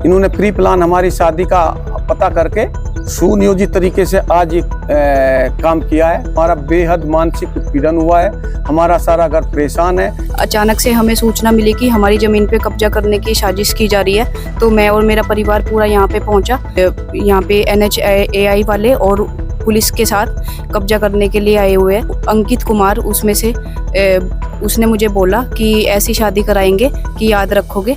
इन्होंने pre plan हमारी शादी का पता करके सुनियोजित तरीके से आज ये काम किया है। हमारा बेहद मानसिक उत्पीड़न हुआ है, हमारा सारा घर परेशान है। अचानक से हमें सूचना मिली कि हमारी ज़मीन पे कब्जा करने की साजिश की जा रही है, तो मैं और मेरा परिवार पूरा यहाँ पे पहुँचा। यहाँ पे NHAI वाले और पुलिस के साथ कब्जा करने के लिए आए हुए हैं। अंकित कुमार उसमें से उसने मुझे बोला कि ऐसी शादी कराएंगे कि याद रखोगे।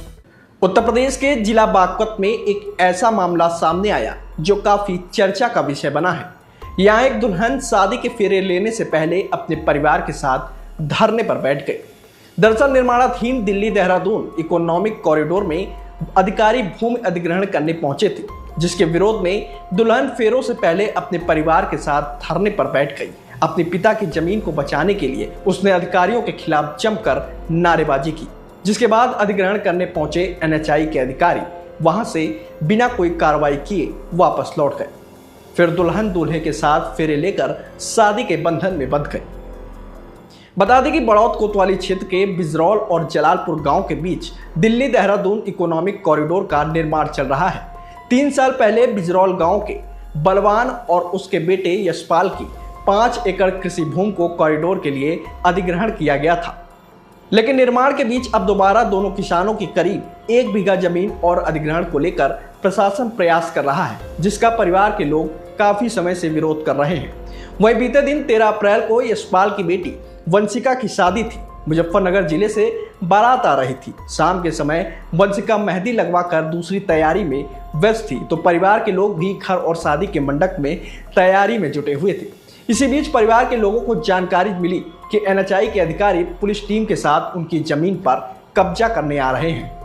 उत्तर प्रदेश के जिला बागपत में एक ऐसा मामला सामने आया जो काफी चर्चा का विषय बना है। यहाँ एक दुल्हन शादी के फेरे लेने से पहले अपने परिवार के साथ धरने पर बैठ गई। दरअसल निर्माणाधीन दिल्ली देहरादून इकोनॉमिक कॉरिडोर में अधिकारी भूमि अधिग्रहण करने पहुंचे थे, जिसके विरोध में दुल्हन फेरों से पहले अपने परिवार के साथ धरने पर बैठ गई। अपने पिता की जमीन को बचाने के लिए उसने अधिकारियों के खिलाफ जमकर नारेबाजी की, जिसके बाद अधिग्रहण करने पहुंचे NHAI के अधिकारी वहां से बिना कोई कार्रवाई किए वापस लौट गए। फिर दुल्हन दूल्हे के साथ फेरे लेकर शादी के बंधन में बंध गए। बता दें कि बड़ौद कोतवाली क्षेत्र के बिजरौल और जलालपुर गांव के बीच दिल्ली देहरादून इकोनॉमिक कॉरिडोर का निर्माण चल रहा है। 3 साल पहले बिजरौल गांव के बलवान और उसके बेटे यशपाल की 5 एकड़ कृषि भूमि को कॉरिडोर के लिए अधिग्रहण किया गया था, लेकिन निर्माण के बीच अब दोबारा दोनों किसानों की करीब 1 बीघा जमीन और अधिग्रहण को लेकर प्रशासन प्रयास कर रहा है, जिसका परिवार के लोग काफी समय से विरोध कर रहे हैं। वहीं बीते दिन 13 अप्रैल को यशपाल की बेटी वंशिका की शादी थी। मुजफ्फरनगर जिले से बारात आ रही थी। शाम के समय वंशिका मेहंदी लगवाकर दूसरी तैयारी में व्यस्त थी, तो परिवार के लोग भी घर और शादी के मंडप में तैयारी में जुटे हुए थे। इसी बीच परिवार के लोगों को जानकारी मिली कि NHAI के अधिकारी पुलिस टीम के साथ उनकी जमीन पर कब्जा करने आ रहे हैं।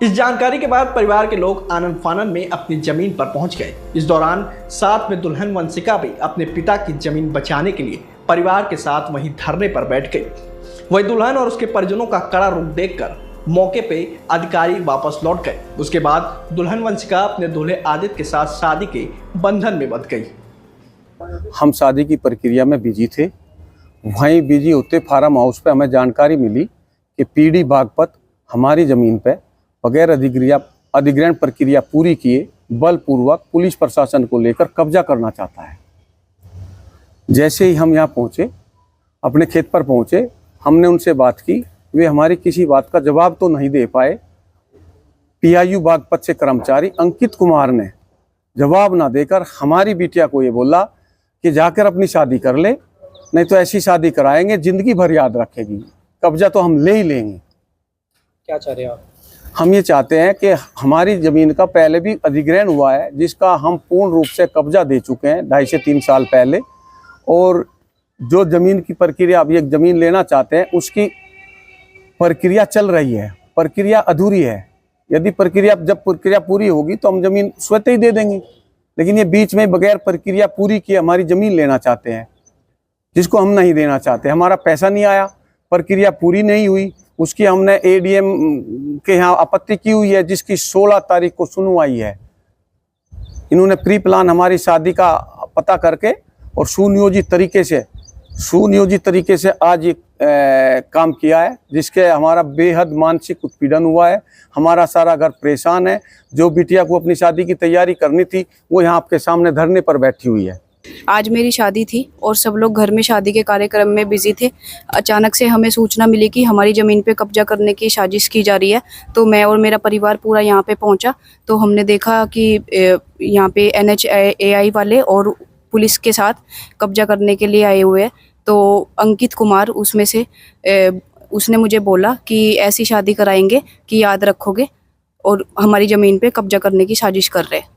इस जानकारी के बाद परिवार के लोग आनन फानन में अपनी जमीन पर पहुंच गए। इस दौरान साथ में दुल्हन वंशिका भी अपने पिता की जमीन बचाने के लिए परिवार के साथ वहीं धरने पर बैठ गई। वहीं दुल्हन और उसके परिजनों का कड़ा रुख देखकर मौके पे अधिकारी वापस लौट गए। उसके बाद दुल्हन वंशिका अपने दूल्हे आदित्य के साथ शादी के बंधन में बंध गई। हम शादी की प्रक्रिया में बिजी थे। वहीं बिजी होते फार्म हाउस पे हमें जानकारी मिली कि PD बागपत हमारी ज़मीन पे बगैर अधिग्रहण प्रक्रिया पूरी किए बलपूर्वक पुलिस प्रशासन को लेकर कब्जा करना चाहता है। जैसे ही हम यहाँ पहुँचे, अपने खेत पर पहुँचे, हमने उनसे बात की। वे हमारी किसी बात का जवाब तो नहीं दे पाए। PIU बागपत से कर्मचारी अंकित कुमार ने जवाब ना देकर हमारी बिटिया को ये बोला कि जाकर अपनी शादी कर ले, नहीं तो ऐसी शादी कराएंगे जिंदगी भर याद रखेगी, कब्जा तो हम ले ही लेंगे। क्या चाह रहे हैं आप? हम ये चाहते हैं कि हमारी ज़मीन का पहले भी अधिग्रहण हुआ है, जिसका हम पूर्ण रूप से कब्जा दे चुके हैं 2.5 से 3 साल पहले, और जो ज़मीन की प्रक्रिया अब ये ज़मीन लेना चाहते हैं उसकी प्रक्रिया चल रही है, प्रक्रिया अधूरी है। यदि जब प्रक्रिया पूरी होगी तो हम ज़मीन स्वतः ही दे देंगे, लेकिन ये बीच में बगैर प्रक्रिया पूरी किए हमारी ज़मीन लेना चाहते हैं, जिसको हम नहीं देना चाहते। हमारा पैसा नहीं आया, प्रक्रिया पूरी नहीं हुई, उसकी हमने ADM के यहाँ आपत्ति की हुई है, जिसकी 16 तारीख को सुनवाई है। इन्होंने प्री प्लान हमारी शादी का पता करके और सुनियोजित तरीके से आज ये काम किया है, जिसके हमारा बेहद मानसिक उत्पीड़न हुआ है। हमारा सारा घर परेशान है। जो बिटिया को अपनी शादी की तैयारी करनी थी वो यहाँ आपके सामने धरने पर बैठी हुई है। आज मेरी शादी थी और सब लोग घर में शादी के कार्यक्रम में बिजी थे। अचानक से हमें सूचना मिली कि हमारी ज़मीन पे कब्जा करने की साजिश की जा रही है, तो मैं और मेरा परिवार पूरा यहाँ पे पहुँचा। तो हमने देखा कि यहाँ पे NHAI वाले और पुलिस के साथ कब्जा करने के लिए आए हुए हैं। तो अंकित कुमार उसमें से उसने मुझे बोला कि ऐसी शादी कराएंगे कि याद रखोगे, और हमारी ज़मीन पे कब्जा करने की साजिश कर रहे हैं।